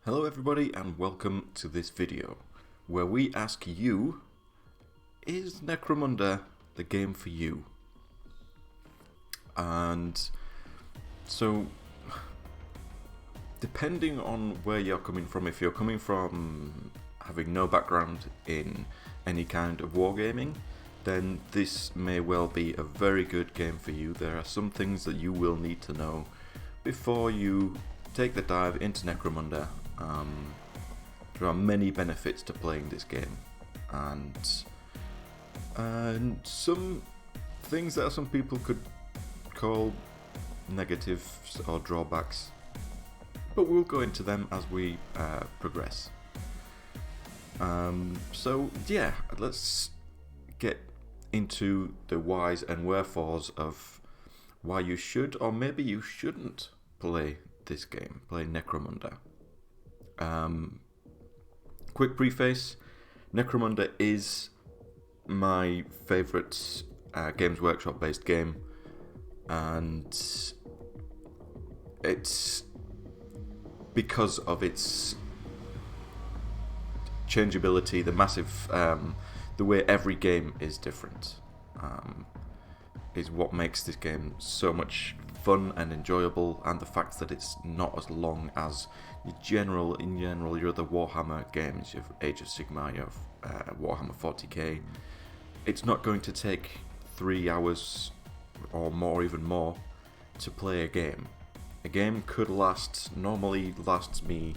Hello everybody and welcome to this video where we ask you, is Necromunda the game for you? And so depending on where you're coming from, if you're coming from having no background in any kind of wargaming, then this may well be a very good game for you. There are some things that you will need to know before you take the dive into Necromunda. There are many benefits to playing this game, and some things that some people could call negatives or drawbacks, but we'll go into them as we progress. So yeah, let's get into the whys and wherefores of why you should or maybe you shouldn't play this game, play Necromunda. Quick preface, Necromunda is my favourite Games Workshop based game, and it's because of its changeability, the massive, the way every game is different, is what makes this game so much fun and enjoyable, and the fact that it's not as long as in general your other Warhammer games. You have Age of Sigmar, you have Warhammer 40k. It's not going to take 3 hours or more, even more, to play a game. A game could normally lasts me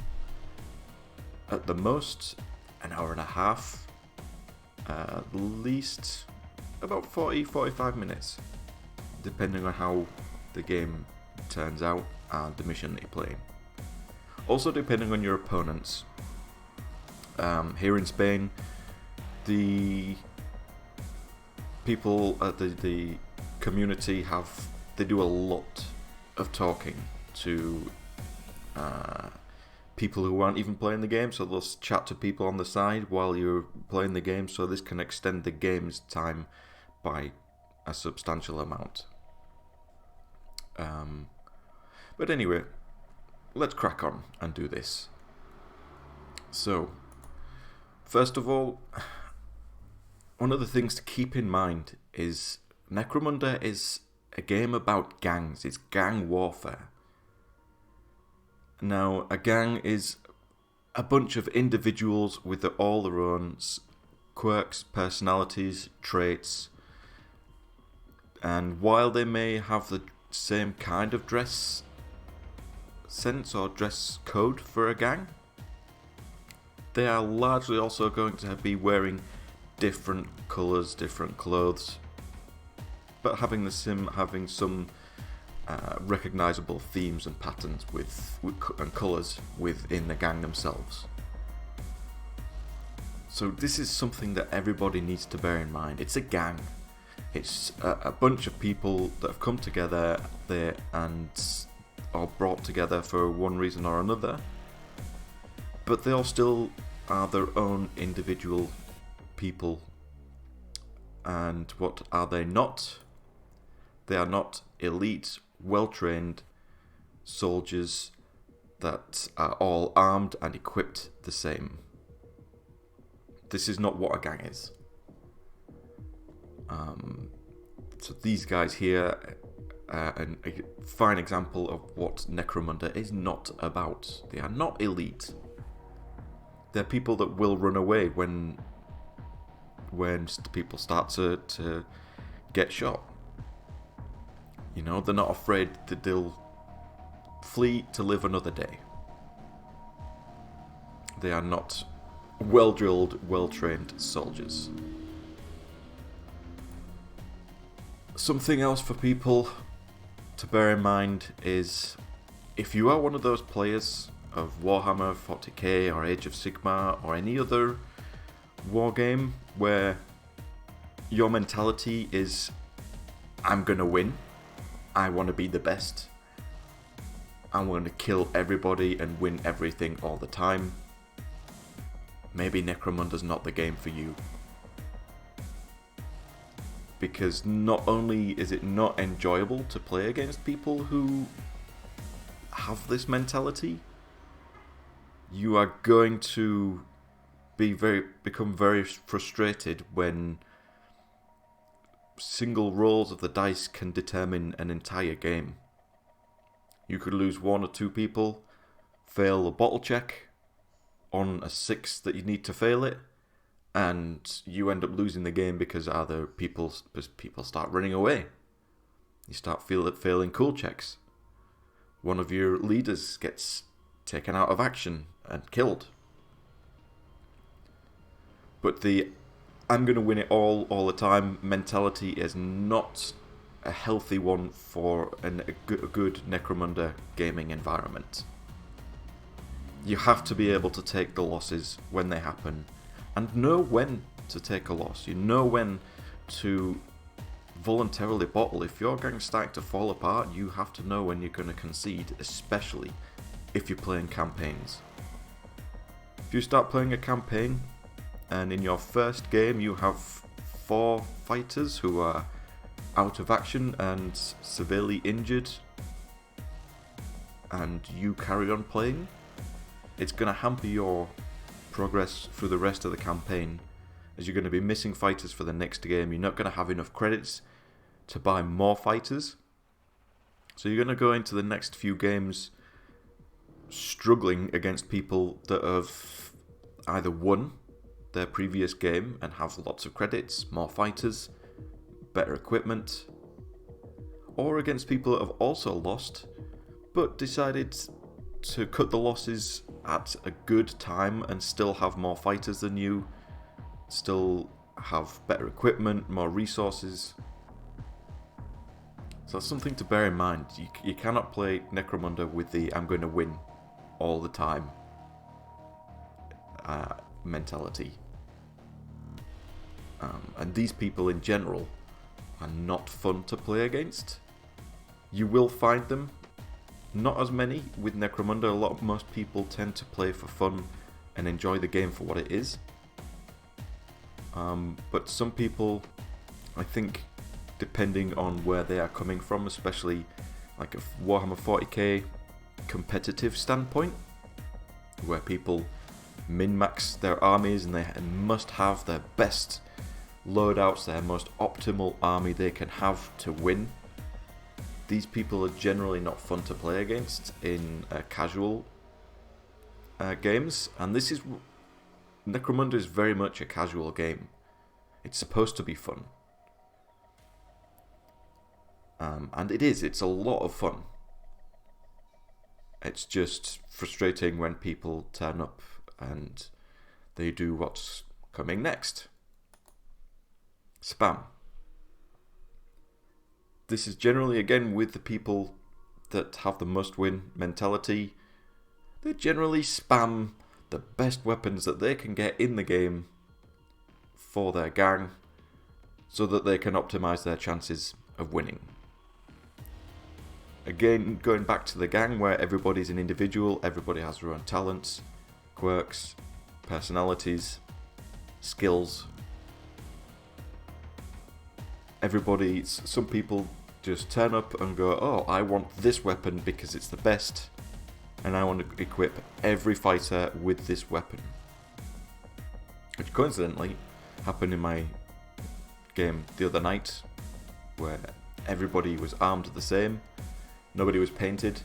at the most an hour and a half, at least about 40-45 minutes, depending on how the game turns out and the mission that you're playing. Also depending on your opponents. Here in Spain, the people at the community they do a lot of talking to people who aren't even playing the game, so they'll chat to people on the side while you're playing the game, so this can extend the game's time by a substantial amount. But anyway, let's crack on and do this. So, first of all, one of the things to keep in mind is Necromunda is a game about gangs. It's gang warfare. Now, a gang is a bunch of individuals with all their own quirks, personalities, traits, and while they may have the same kind of dress sense or dress code for a gang, they are largely also going to be wearing different colours, different clothes, but having some recognisable themes and patterns and colours within the gang themselves. So this is something that everybody needs to bear in mind. It's a gang. It's a bunch of people that have come together there and are brought together for one reason or another, but they all still are their own individual people. And what are they not? They are not elite, well-trained soldiers that are all armed and equipped the same. This is not what a gang is. So these guys here are a fine example of what Necromunda is not about. They are not elite. They're people that will run away when people start to get shot. You know, they're not afraid that they'll flee to live another day. They are not well-drilled, well-trained soldiers. Something else for people to bear in mind is, if you are one of those players of Warhammer 40k or Age of Sigmar or any other wargame where your mentality is, I'm gonna win, I want to be the best, I'm going to kill everybody and win everything all the time, maybe Necromunda's not the game for you. Because not only is it not enjoyable to play against people who have this mentality, you are going to become very frustrated when single rolls of the dice can determine an entire game. You could lose one or two people, fail a bottle check on a 6 that you need to fail it, and you end up losing the game because either people start running away. You start failing cool checks. One of your leaders gets taken out of action and killed. But the I'm going to win it all the time mentality is not a healthy one for a good Necromunda gaming environment. You have to be able to take the losses when they happen and know when to take a loss. You know when to voluntarily bottle. If your gang's starting to fall apart, you have to know when you're going to concede, especially if you're playing campaigns. If you start playing a campaign and in your first game you have 4 fighters who are out of action and severely injured, and you carry on playing, it's going to hamper your progress through the rest of the campaign, as you're going to be missing fighters for the next game. You're not going to have enough credits to buy more fighters, so you're going to go into the next few games struggling against people that have either won their previous game and have lots of credits, more fighters, better equipment, or against people that have also lost but decided to cut the losses at a good time and still have more fighters than you, still have better equipment, more resources. So that's something to bear in mind. You cannot play Necromunda with the I'm going to win all the time mentality. And these people in general are not fun to play against. You will find them, not as many with Necromunda. Most people tend to play for fun and enjoy the game for what it is. But some people, I think, depending on where they are coming from, especially like a Warhammer 40k competitive standpoint, where people min-max their armies and they must have their best loadouts, their most optimal army they can have to win. These people are generally not fun to play against in casual games, and Necromunda is very much a casual game. It's supposed to be fun. And it's a lot of fun. It's just frustrating when people turn up and they do what's coming next. Spam. This is generally, again, with the people that have the must-win mentality. They generally spam the best weapons that they can get in the game for their gang so that they can optimize their chances of winning. Again, going back to the gang where everybody's an individual, everybody has their own talents, quirks, personalities, skills. Some people just turn up and go, oh, I want this weapon because it's the best, and I want to equip every fighter with this weapon. Which coincidentally happened in my game the other night, where everybody was armed the same, nobody was painted,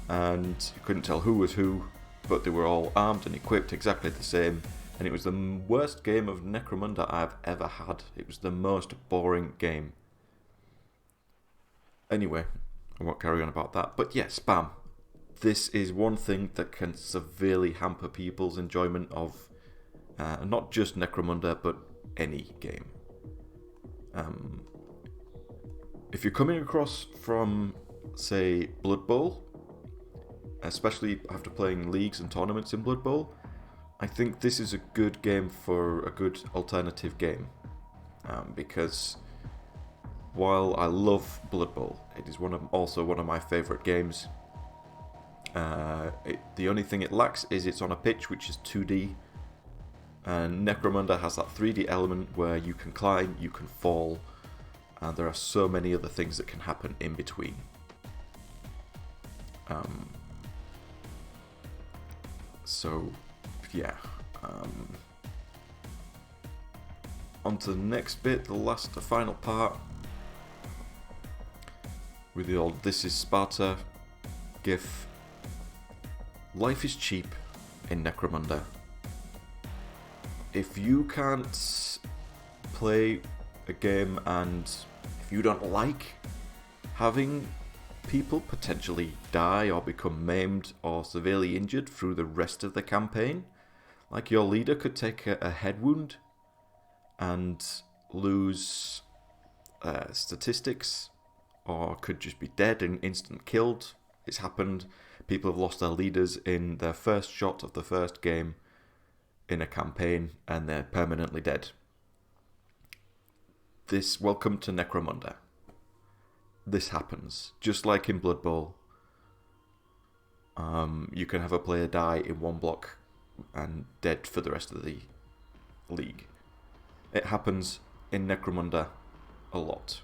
and you couldn't tell who was who, but they were all armed and equipped exactly the same. And it was the worst game of Necromunda I've ever had. It was the most boring game. Anyway, I won't carry on about that. But yeah, spam. This is one thing that can severely hamper people's enjoyment of not just Necromunda, but any game. If you're coming across from, say, Blood Bowl, especially after playing leagues and tournaments in Blood Bowl, I think this is a good game for a good alternative game, because while I love Blood Bowl, it is also one of my favourite games. The only thing it lacks is it's on a pitch which is 2D, and Necromunda has that 3D element where you can climb, you can fall, and there are so many other things that can happen in between. So, yeah. On to the next bit, the final part. With the old "This is Sparta" gif. Life is cheap in Necromunda. If you can't play a game and if you don't like having people potentially die or become maimed or severely injured through the rest of the campaign, like your leader could take a head wound and lose statistics, or could just be dead and instant killed. It's happened. People have lost their leaders in their first shot of the first game in a campaign, and they're permanently dead. Welcome to Necromunda. This happens, just like in Blood Bowl. You can have a player die in one block and dead for the rest of the league. It happens in Necromunda a lot.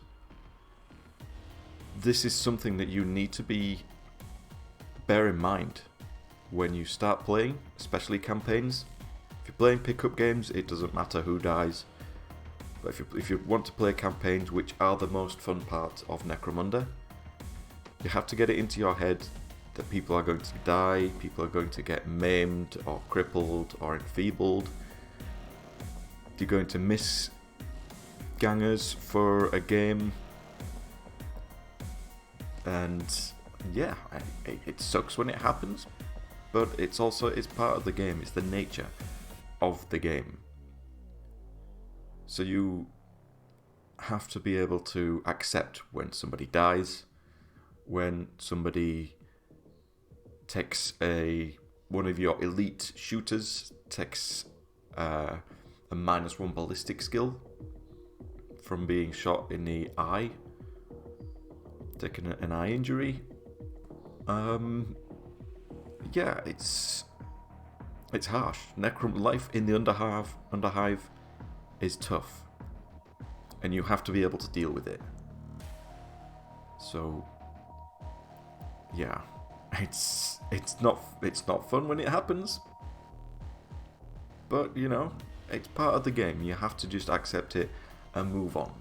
This is something that you need to bear in mind when you start playing, especially campaigns. If you're playing pickup games, it doesn't matter who dies. But if you want to play campaigns, which are the most fun part of Necromunda, you have to get it into your head that people are going to die, people are going to get maimed or crippled or enfeebled. You're going to miss gangers for a game. And yeah, it sucks when it happens, but it's part of the game. It's the nature of the game. So you have to be able to accept when somebody dies, when somebody takes one of your elite shooters takes a -1 ballistic skill from being shot in the eye, taking an eye injury. Yeah, it's harsh. Life in the Underhive is tough, and you have to be able to deal with it. So, yeah, it's not fun when it happens, but it's part of the game. You have to just accept it and move on.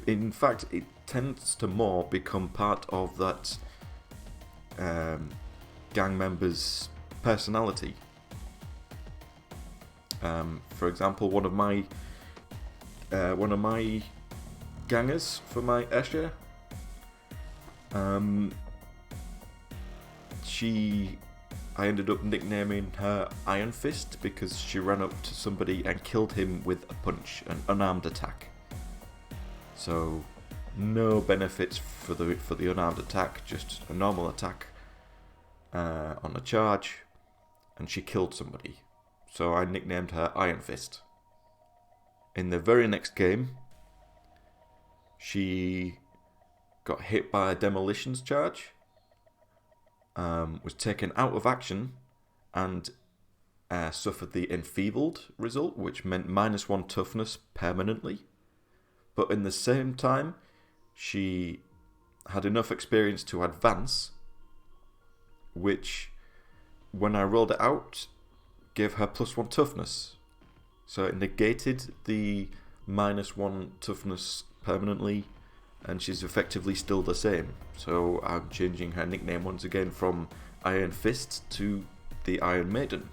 In fact, it tends to more become part of that gang member's personality. For example, one of my gangers for my Escher, I ended up nicknaming her Iron Fist because she ran up to somebody and killed him with a punch, an unarmed attack. So no benefits for the unarmed attack, just a normal attack on a charge, and she killed somebody. So I nicknamed her Iron Fist. In the very next game, she got hit by a demolitions charge, was taken out of action, and suffered the enfeebled result, which meant -1 toughness permanently. But in the same time, she had enough experience to advance, which, when I rolled it out, gave her +1 toughness. So it negated the -1 toughness permanently, and she's effectively still the same. So I'm changing her nickname once again from Iron Fist to the Iron Maiden,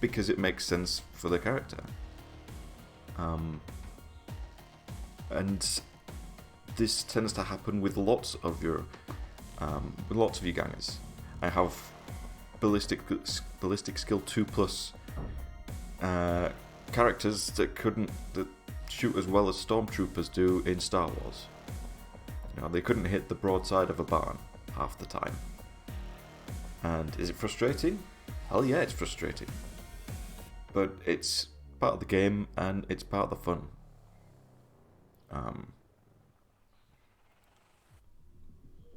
because it makes sense for the character. And this tends to happen with lots of your gangers. I have ballistic skill 2+ characters that shoot as well as stormtroopers do in Star Wars. They couldn't hit the broadside of a barn half the time. And is it frustrating? Hell yeah, it's frustrating. But it's part of the game, and it's part of the fun.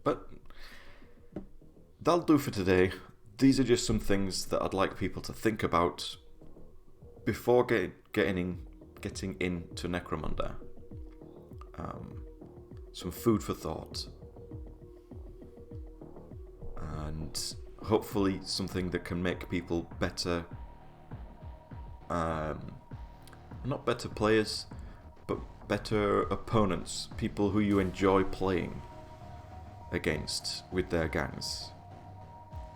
But that'll do for today. These are just some things that I'd like people to think about before getting into Necromunda. Some food for thought. And hopefully something that can make people better, not better players, but better opponents, people who you enjoy playing against with their gangs.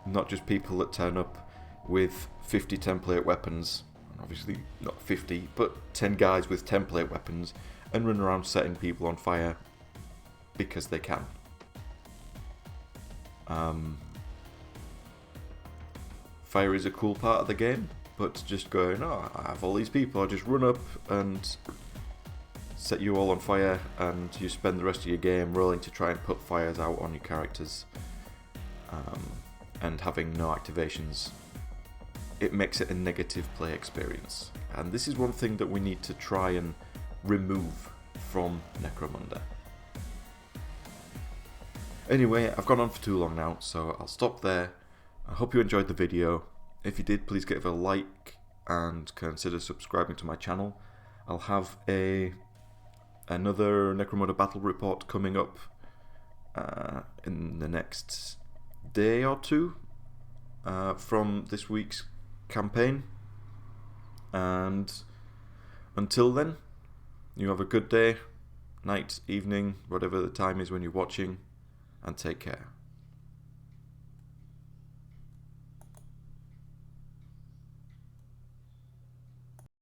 Not just people that turn up with 50 template weapons, obviously not 50, but 10 guys with template weapons, and run around setting people on fire because they can. Fire is a cool part of the game, but just going, oh, I have all these people, I'll just run up and set you all on fire, and you spend the rest of your game rolling to try and put fires out on your characters, and having no activations. It makes it a negative play experience, and this is one thing that we need to try and remove from Necromunda. Anyway, I've gone on for too long now, so I'll stop there. I hope you enjoyed the video. If you did, please give it a like and consider subscribing to my channel. I'll have another Necromunda battle report coming up in the next day or two from this week's campaign. And until then, you have a good day, night, evening, whatever the time is when you're watching, and take care.